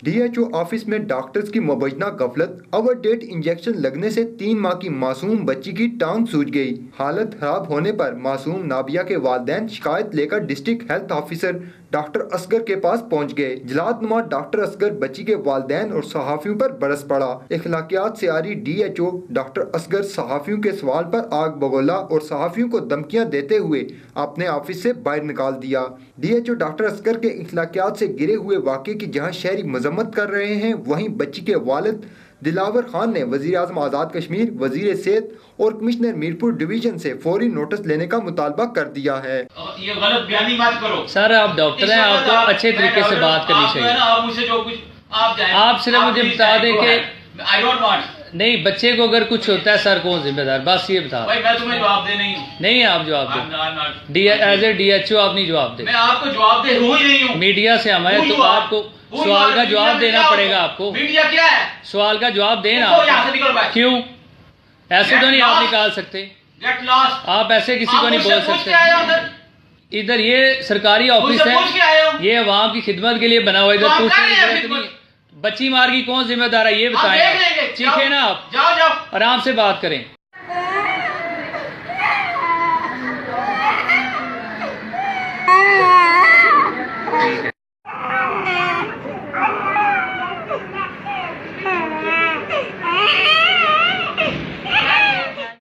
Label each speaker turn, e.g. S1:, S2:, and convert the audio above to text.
S1: DHO office में doctors की मुबैना गफलत, ओवर डेट इंजेक्शन लगने से 3 माह की मासूम बच्ची की टांग सूज गई। हालत खराब होने पर मासूम नाबिया के वालिदैन शिकायत लेकर district health officer doctor Asgar के पास पहुंच गए। जलालनुमा डॉक्टर असगर बच्ची के वालिदैन और सहाफियों पर बरस पड़ा। इखलाकियात से आ रही डीएचओ डॉक्टर असगर सहाफियों के सवाल पर आग बगोला और सहाफियों को धमकियां देते हुए अपने ऑफिस से बाहर निकाल दिया। डीएचओ डॉक्टर असगर के इखलाकियात से गिरे हुए वाक़े की जहां शहरी मजम्मत कर रहे हैं, वहीं बच्ची के वालिद दिलावर खान ने वज़ीर आज़म आज़ाद कश्मीर, वज़ीर सेहत और कमिश्नर मीरपुर डिवीजन से फौरी नोटिस लेने का मुतालबा कर दिया है।
S2: ये गलत बयानी मत करो
S3: सर, आप डॉक्टर हैं, आपको अच्छे तरीके से बात करनी चाहिए।
S2: आप मुझसे जो कुछ
S3: आप सिर्फ मुझे बता दें कि
S2: आई डोंट वांट।
S3: नहीं, बच्चे को अगर कुछ होता है सर कौन जिम्मेदार, बस ये बता।
S2: भाई मैं तुम्हें जवाब दे नहीं हूँ।
S3: नहीं, आप जवाब दो। एज ए डीएचओ आप नहीं जवाब दे।
S2: मैं आपको जवाब दे ही नहीं हूँ।
S3: मीडिया से हम आए तो आपको सवाल का जवाब देना पड़ेगा। आपको
S2: मीडिया क्या है?
S3: सवाल का जवाब देना। क्यों ऐसे तो नहीं आप निकाल सकते? आप ऐसे किसी को नहीं बोल सकते। इधर ये सरकारी ऑफिस है, ये अवाम की खिदमत के लिए बना हुआ। इधर पूछने की जरूरत नहीं है। बच्ची मार की कौन जिम्मेदार है ये बताएं। चीखे ना, आप आराम से बात करें।